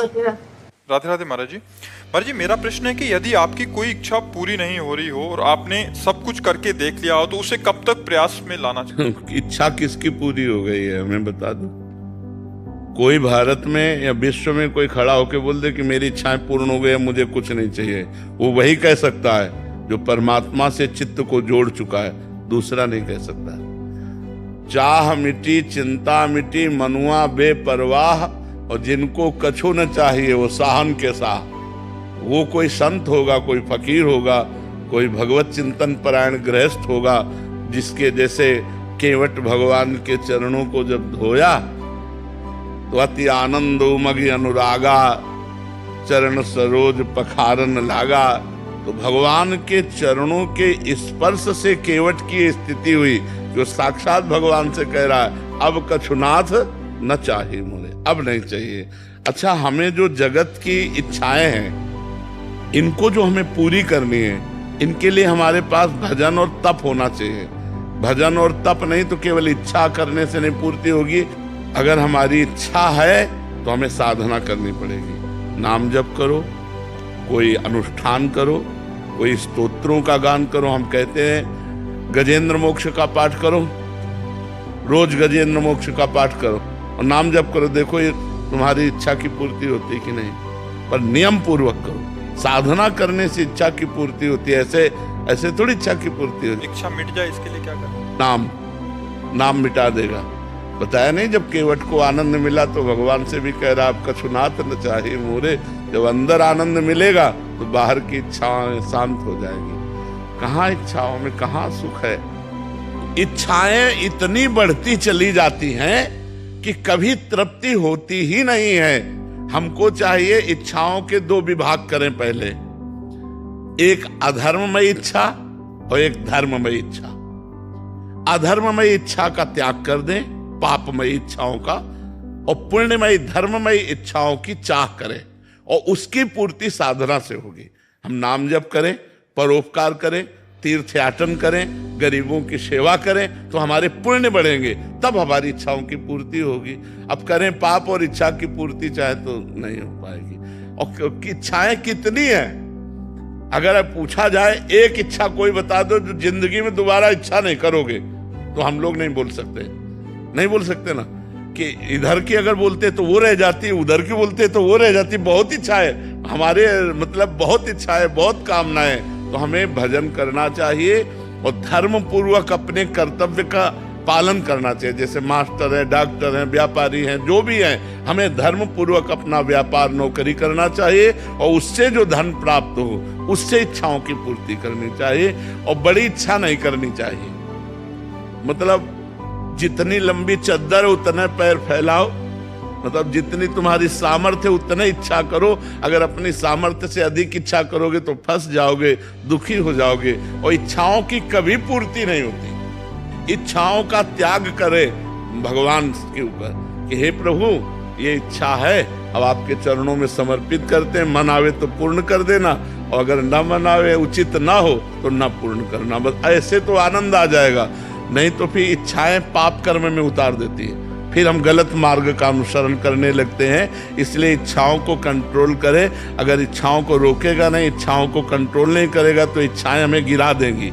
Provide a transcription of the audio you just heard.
राधे राधे महाराज जी। महाराज जी, मेरा प्रश्न है कि यदि आपकी कोई इच्छा पूरी नहीं हो रही हो और आपने सब कुछ करके देख लिया हो तो उसे कब तक प्रयास में लाना चाहिए? इच्छा किसकी पूरी हो गई है हमें बता दो। कोई भारत में या विश्व में कोई खड़ा होकर बोल दे कि मेरी इच्छाएं पूर्ण हो गई, मुझे कुछ नहीं चाहिए, वो वही कह सकता है जो परमात्मा से चित्त को जोड़ चुका है, दूसरा नहीं कह सकता। चाह मिटी चिंता मिटी मनुआ बेपरवाह, और जिनको कछु न चाहिए वो साहन के साह। वो कोई संत होगा, कोई फकीर होगा, कोई भगवत चिंतन परायण गृहस्थ होगा, जिसके जैसे केवट भगवान के चरणों को जब धोया तो अति आनंद उमगी अनुरागा, चरण सरोज पखारन लागा। तो भगवान के चरणों के स्पर्श से केवट की स्थिति हुई, जो साक्षात भगवान से कह रहा है अब कछुनाथ न चाहिए मुझे, अब नहीं चाहिए। अच्छा, हमें जो जगत की इच्छाएं हैं, इनको जो हमें पूरी करनी है, इनके लिए हमारे पास भजन और तप होना चाहिए। भजन और तप नहीं तो केवल इच्छा करने से नहीं पूर्ति होगी। अगर हमारी इच्छा है तो हमें साधना करनी पड़ेगी। नाम जप करो, कोई अनुष्ठान करो, कोई स्तोत्रों का गान करो। हम कहते हैं गजेंद्र मोक्ष का पाठ करो, रोज गजेंद्र मोक्ष का पाठ करो और नाम जप करो। देखो ये तुम्हारी इच्छा की पूर्ति होती है कि नहीं, पर नियम पूर्वक करो। साधना करने से इच्छा की पूर्ति होती है, ऐसे थोड़ी इच्छा की पूर्ति होती है। इच्छा मिट जाए इसके लिए क्या करना? नाम मिटा देगा। बताया नहीं, जब केवट को आनंद मिला तो भगवान से भी कह रहा आप कछुनाथ न चाहिए मोरे। जब अंदर आनंद मिलेगा तो बाहर की इच्छाएं शांत हो जाएगी। कहाँ इच्छाओं में कहाँ सुख है? इच्छाएं इतनी बढ़ती चली जाती हैं कि कभी तृप्ति होती ही नहीं है। हमको चाहिए इच्छाओं के दो विभाग करें पहले, एक अधर्ममय इच्छा और एक धर्ममय इच्छा। अधर्ममय इच्छा का त्याग कर दें, पापमय इच्छाओं का, और पुण्यमय धर्ममय इच्छाओं की चाह करें, और उसकी पूर्ति साधना से होगी। हम नाम जप करें, परोपकार करें, तीर्थयाटन करें, गरीबों की सेवा करें तो हमारे पुण्य बढ़ेंगे, तब हमारी इच्छाओं की पूर्ति होगी। अब करें पाप और इच्छा की पूर्ति चाहे तो नहीं हो पाएगी। और इच्छाएं कितनी हैं? अगर अब पूछा जाए एक इच्छा कोई बता दो जो जिंदगी में दोबारा इच्छा नहीं करोगे, तो हम लोग नहीं बोल सकते ना। कि इधर की अगर बोलते तो वो रह जाती, उधर की बोलते तो वो रह जाती। बहुत इच्छा है हमारे, मतलब बहुत इच्छा है, बहुत कामनाएं। तो हमें भजन करना चाहिए और धर्म पूर्वक अपने कर्तव्य का पालन करना चाहिए। जैसे मास्टर हैं, डॉक्टर हैं, व्यापारी हैं, जो भी हैं, हमें धर्म पूर्वक अपना व्यापार नौकरी करना चाहिए और उससे जो धन प्राप्त हो उससे इच्छाओं की पूर्ति करनी चाहिए। और बड़ी इच्छा नहीं करनी चाहिए। मतलब जितनी लंबी चद्दर उतने पैर फैलाओ, मतलब जितनी तुम्हारी सामर्थ्य उतने इच्छा करो। अगर अपनी सामर्थ्य से अधिक इच्छा करोगे तो फंस जाओगे, दुखी हो जाओगे, और इच्छाओं की कभी पूर्ति नहीं होती। इच्छाओं का त्याग करे भगवान के ऊपर कि हे प्रभु ये इच्छा है, अब आपके चरणों में समर्पित करते हैं, मन आवे तो पूर्ण कर देना, और अगर न मन आवे, उचित ना हो तो न पूर्ण करना। बस ऐसे तो आनंद आ जाएगा। नहीं तो फिर इच्छाएं पाप कर्म में उतार देती है, फिर हम गलत मार्ग का अनुसरण करने लगते हैं। इसलिए इच्छाओं को कंट्रोल करें। अगर इच्छाओं को रोकेगा नहीं, इच्छाओं को कंट्रोल नहीं करेगा तो इच्छाएं हमें गिरा देंगी।